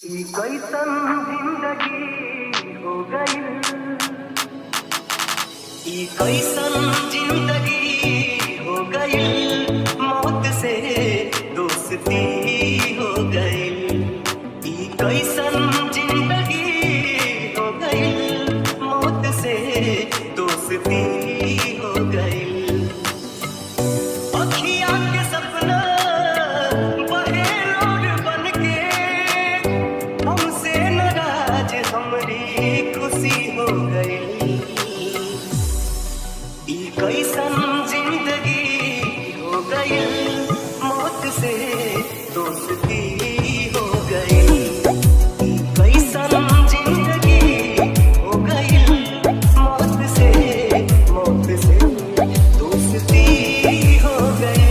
ई कैसन जिंदगी हो गई, ई कैसन जिंदगी हो गई, मौत से दोस्ती हो गई। ई कैसन जिंदगी हो गई, मौत से दोस्ती हो गई। अखियाँ के सपना बहे लोड बनके, हमसे नाराज हमरी खुशी हो गई। ई कैसन जिंदगी हो गई, मौत से दोस्ती हो गई। ई कैसन जिंदगी हो गई, मौत से दोस्ती हो गई।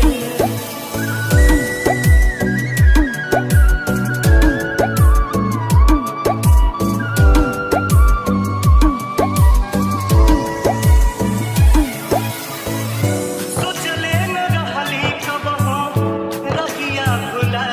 सोचले न रहली कबहू रहिया भुला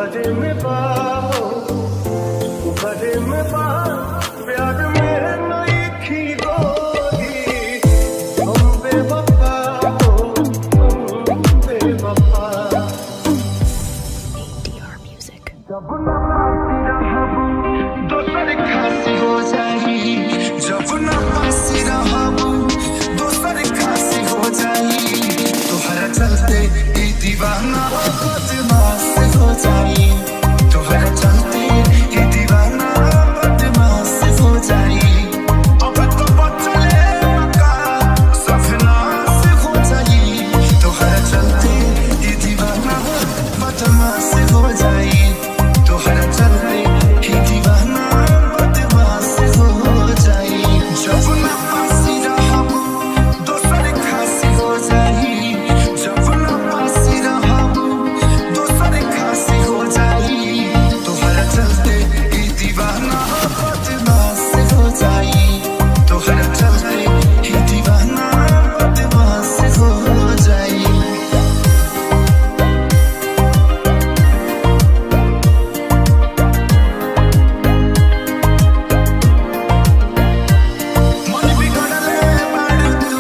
भरे में बाहो भरे में बा प्यार में नई खी गोरी हम बेवफा हो हम बेवफा ADR Music. जब ना पासी रहबू दोसर खासी हो जाई जब ना पासी रहबू दोसर खासी हो जाई तोहरा चलते ई दीवाना बदमाश हो जाई तोहरा चलते ई दीवाना बदमाश हो जाई अब तो बचले मका सब नाश हो जाई तोहरा चलते ई दीवाना बदमाश हो जाई तोहरा चलते ई दीवाना बदमाश हो जाई जब ना पासी रहबू दोसर खासी हो जाई जब ना पासी रहबू दोसर खासी हो जाई तोहरा चलते ई दीवाना बदमाश हो जाई तोहरा चलते ई दीवाना बदमाश हो जाई मन बिगड़ले बारू तू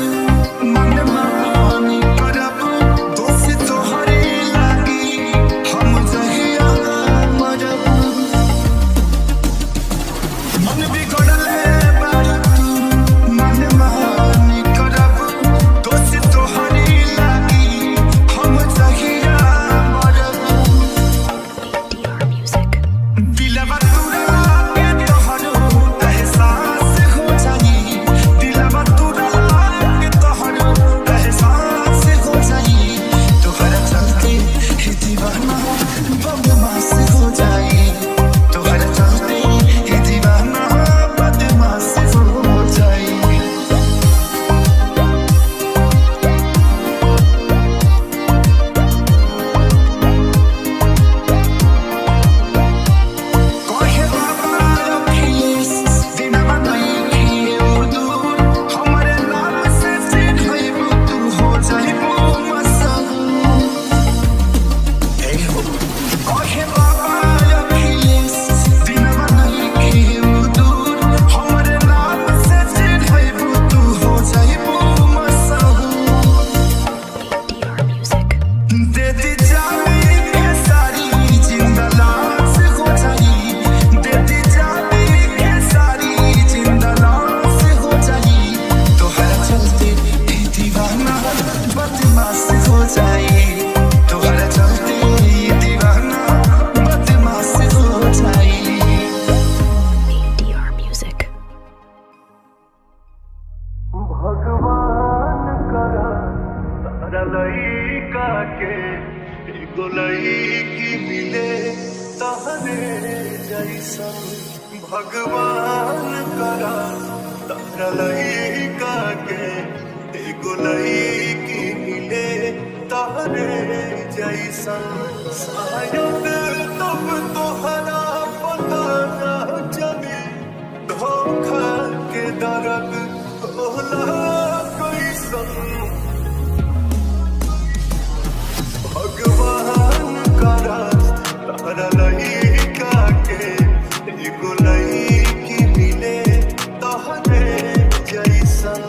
मन मानी करबू दोषी तोहरे लागी हम जहिया मरबू मन बिगड़ले बारू तू मन मानी करबू दोषी तोहरे लागी हम जहिया मरबू ADR Music. दिलवा तुरा के तोहरो एहसास हो जाई दिलवा तुरा के तोहरो एहसास हो जाई तोहरा चलते ही दीवाना बदमाश हो जाई तोहरा चलते ही दीवाना बदमाश हो जाई कहे बाबा अखिलेश दिनवा नहीं खिए दूर हमारे नाम से चिन्हबू तू हो जाइबू मशहूर कहे बाबा अखिलेश दिनवा नहीं खिए दूर हमारे नाम से चिन्हबू तू हो जाइबू मशहूर ADR Music. दे दी जानी के सारी जिंदा लाश हो जाई दे दी जानी के सारी जिंदा लाश हो जाई तोहरा चलते ई दीवाना बदमाश हो जाई तोहरा चलते ई दीवाना बदमाश हो जाई ADR Music. भगवान करा तारा लइका के एगो लइकी मिले तहरे जैसन भगवान करा तारा लइका के एगो लइकी मिले तहरे जैसन शायद तब तोहरा पता ना चले धोखा के दर्द होला कैसन भगवान करा तारा लइका के एगो लइकी मिले तहरे जैसन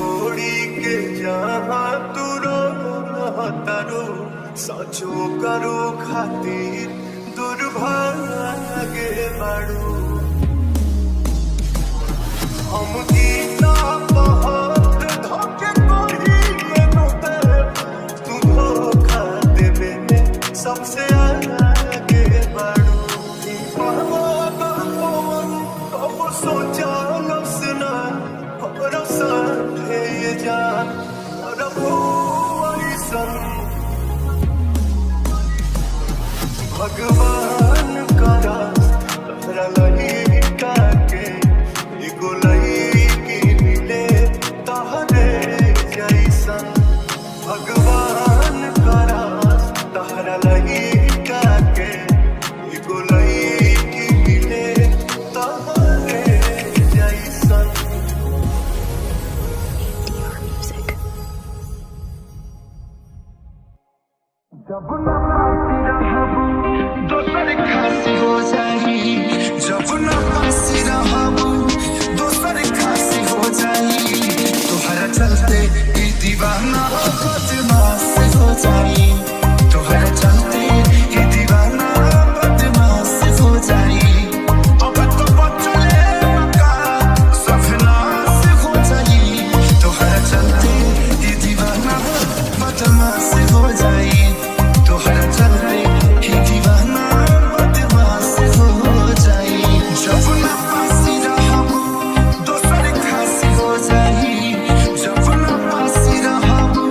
छोड़ी के जहाँ तू तारो सचो करो खातिर दुर्भाग्य बाड़ू हम गीता बहुत धोखे कोई मेनू ते तू धोखा देवे ने सबसे आगे बाड़ू अब सोचा लफ्ज़ भरोसा है ये जान और भगवान करा तहरा लही के एगो लईकी मिले तहरे जैसन भगवान करा तहरा लही के एगो लईकी मिले तहरे जैसन ADR Music. जब ना पासी रहबू दोसर खासी हो जाई जब ना पासी रहबू दोसर खासी हो जाई तोहरा चलते ई दीवाना बदमाश हो जाई तोहरा चलते ई दीवाना बदमाश हो जाई अब तो बचले मका सफनास हो जाई तोहरा चलते ई दीवाना बदमाश हो जाई तोहरा चलते ही दीवाना बदमाश हो जाई जब ना पासी रहबू दोसर खासी हो जाई जब ना पासी रहबू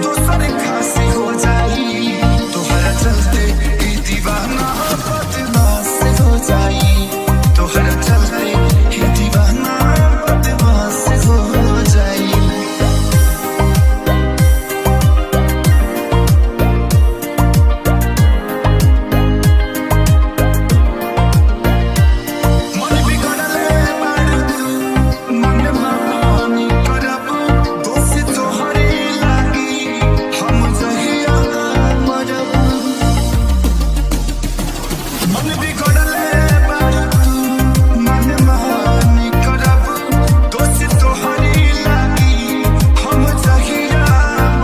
दोसर खासी हो जाई तोहरा चलते ही दीवाना बदमाश हो जाई तोहरा चलते ही दीवाना बदमाश हो जाई मन बिगड़ले बाड़ू तू मन मानी करबू दोषी तोहरे लागी हम जहिया मरबू मन बिगड़ले बाड़ू तू मन मानी करबू दोषी तोहरे लागी हम जहिया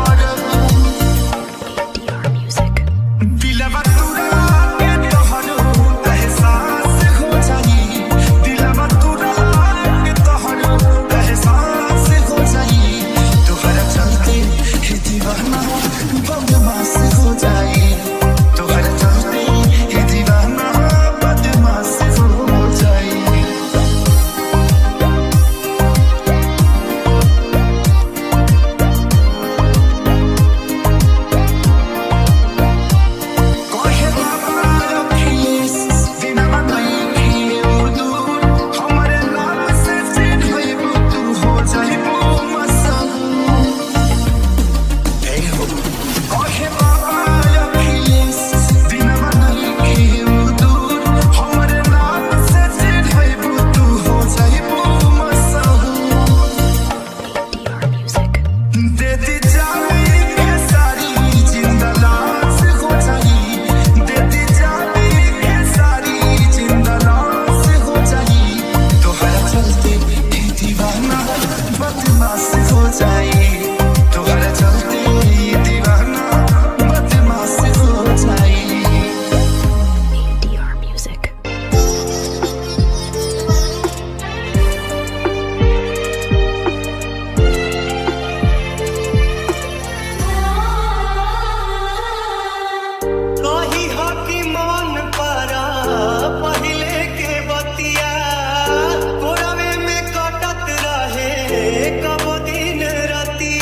मरबू ADR Music. दिलवा तुरा के तोहरो एहसास हो जाई दिलवा तुरा के तोहरो एहसास हो जाई तोहरा चलते ही दीवाना बदमाश हो जाई तोहरा चलते ही दीवाना बदमाश हो जाई कोहे बाबा रखिएस दिनमा नहीं दूर हमारे नाम से चैन होइबू तू हो जाइबू मसहूर ए हो कोहे बाबा रखिएस दिनमा नहीं दूर हमारे नाम से चैन होइबू तू हो जाइबू मसहूर ADR Music. दे दी जावी के सारी जिंदा लाश हो जाई दे दी जावी के सारी जिंदा लाश हो जाई तोहरा चलते ई दीवाना बदमाश हो जाई तोहरा चलते ई दीवाना बदमाश हो जाई ADR Music. कही हकी मन परा पहिले के बतिया कोरवे में कटत रहे कब दिन रतिया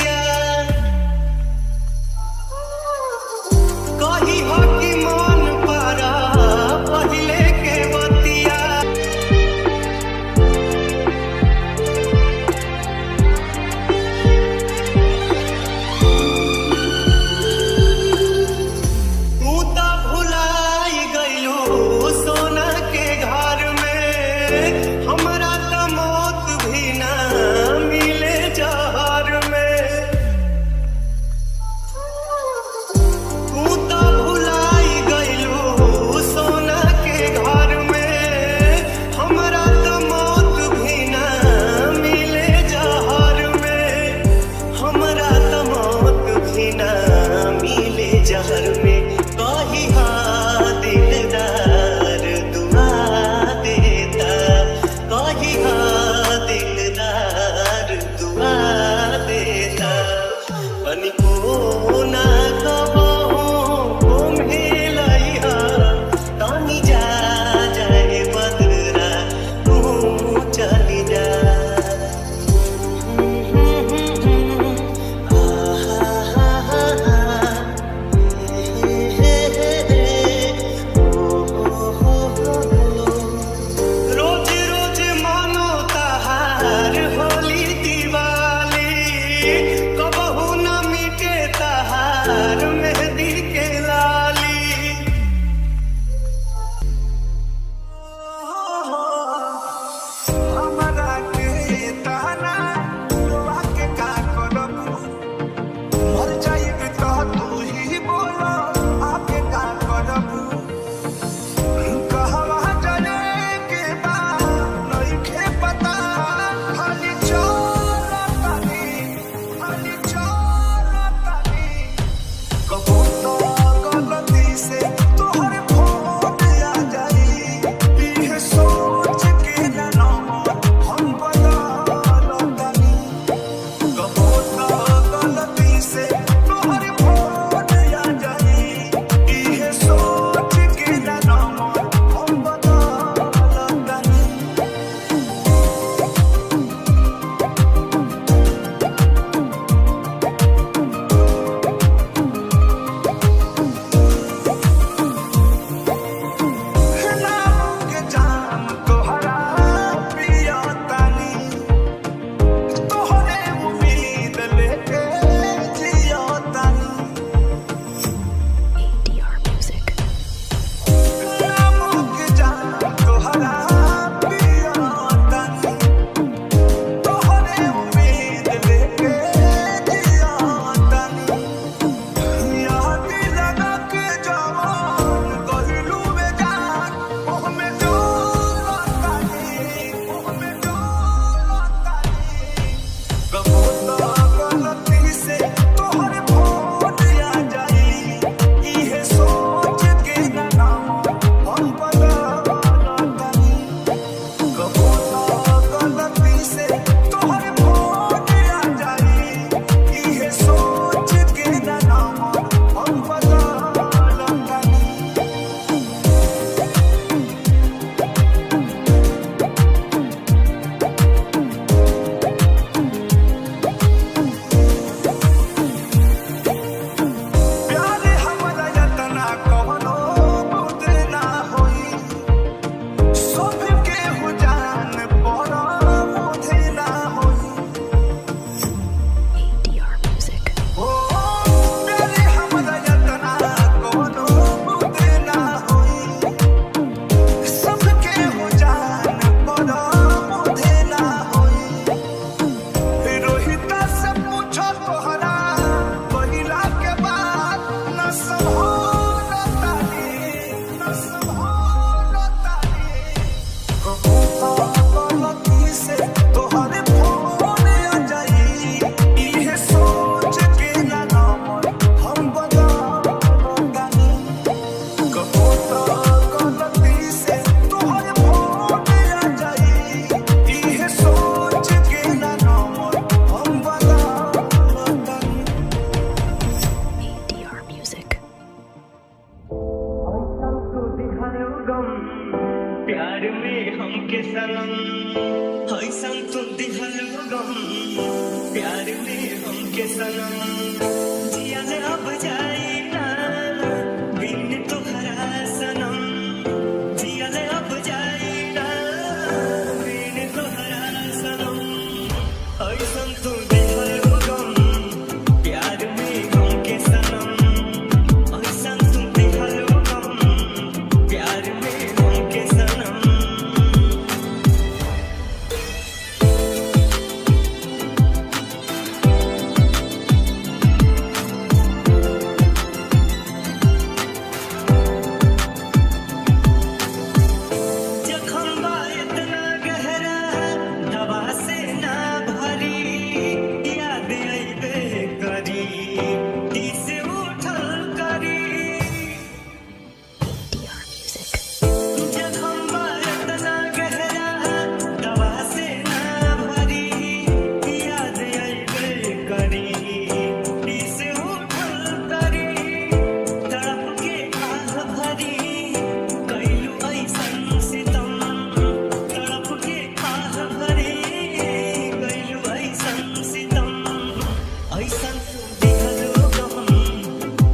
ऐसन तू दिहलो गम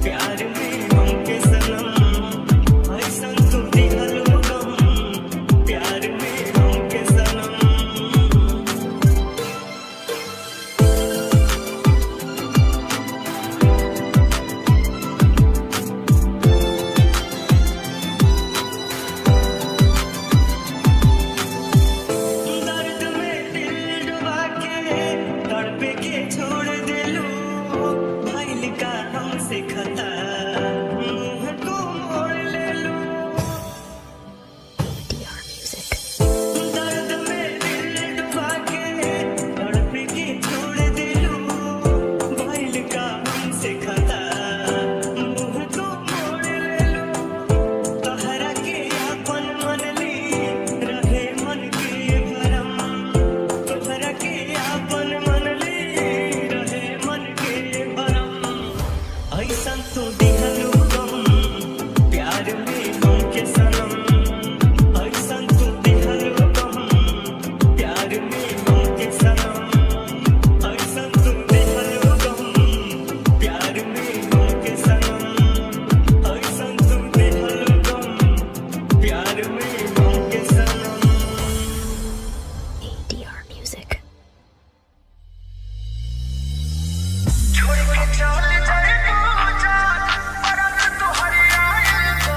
प्यार में हमके सनम ऐसन तू दिहलो गम प्यार में हमके सनम दर्द में दिल डुबा के तड़पे के छोड़ दिलू भइल का हमसे खता मुंह को मोड़ ले लू ADR Music. दर्द में दिल डुबा के तड़पे के छोड़ दिलू भइल का हमसे खता मुंह को मोड़ ले लू तहरा के अपन मन ली रहे मन के भरम तोहरा के अपन मन ली रहे मन के भरम ऐसन तू दिहलो गम प्यार में हमके सनम ऐसन तू दिहलो गम प्यार में हमके सनम ऐसन तू दिहलो गम प्यार में हमके सनम ऐसन तू दिहलो गम प्यार में हमके सनम ADR Music. छोड़ के चल जाए पूजा परम तुहरे आयल को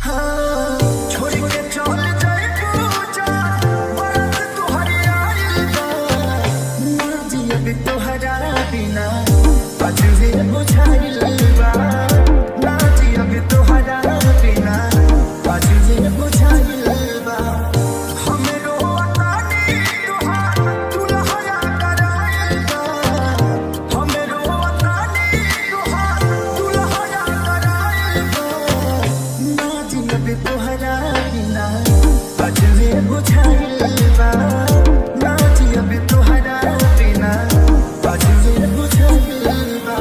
हाँ छोड़ के चल जाए पूजा परम तुहरे आयल को ना जियब तोहरा बिना अजूबे बुझाइल बा ना जियब तोहरा बिना अजूबे बुझाइल बा हमरो अतानी तोहार दुल्हया कराइल बा हमरो अतानी तोहार दुल्हया कराइल बा ना जियब तोहरा बिना अजूबे बुझाइल बा ना जियब तोहरा बिना अजूबे बुझाइल बा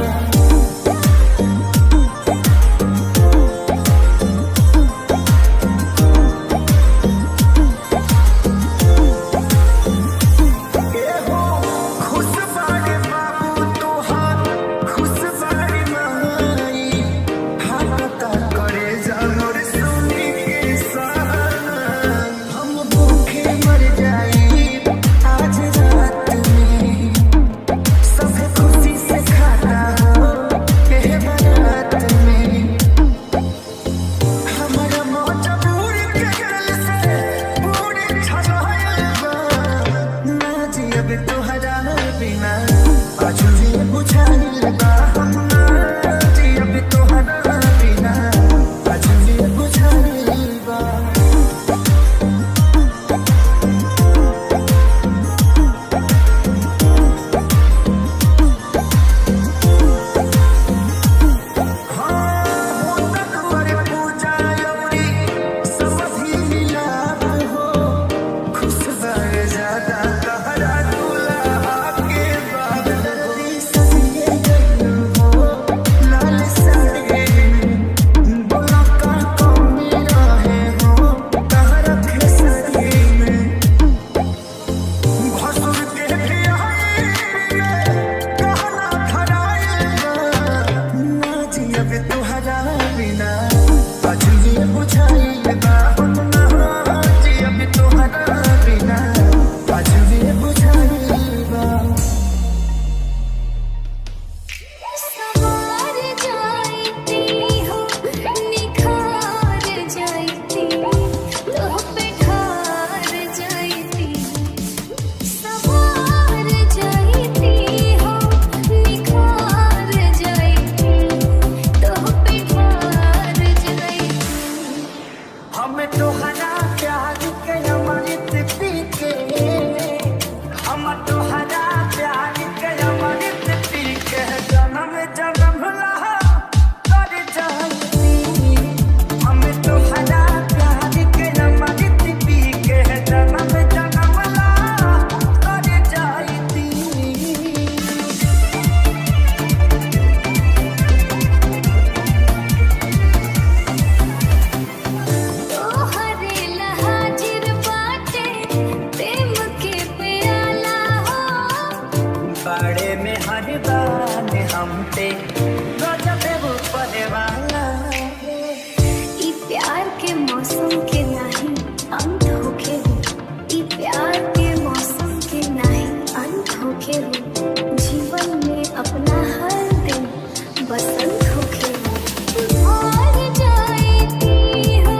खुश बारे बाबू तोहार खुश बारे माई हाथ करे जानवर सुनी के सहारा हम भूखे मर जाई आज रात में सब खुशी से खाना हो एह बारात में हमारा मजबूर के दिल से पूरी छलायल बा ना जियब तोहरा बिना अजूबे बुझाइल बा ना जियब तोहरा बिना अजूबे बुझाइल बा पूजा यौरी समधि मिलाप हो खुश बार ज्यादा तहरा दूल्हा के बा बाड़े में हर बान हम पे गजब ऊपर वाला ई प्यार के मौसम के नाही अंत होके हो, ई प्यार के मौसम के नाही अंत होके हो, जीवन में अपना हर दिन बसंत होके हो। हार जाएगी हो,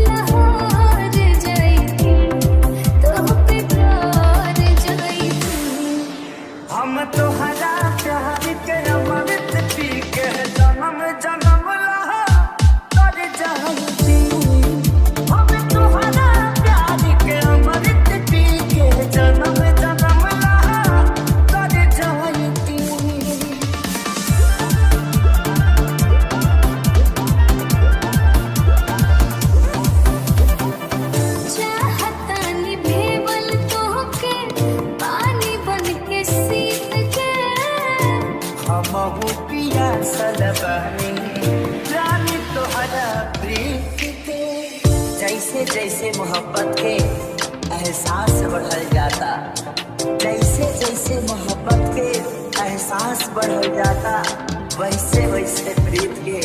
लहार जाएगी, तो पे प्यार जाएगी। हम तोहरा प्यार के अमृत पी के जन्म जन्म लहा कर जाती। हम तोहरा प्यार के अमृत पी के जन्म जन्म लहा कर जाती। चाहता निभेवल तोहके पानी बन के सीत के। हमहू पियासल बानी रानी तोहरा प्रीत के। जैसे जैसे मोहब्बत के एहसास बढ़ल जाता, जैसे जैसे मोहब्बत के एहसास बढ़ल जाता, वैसे वैसे प्रीत के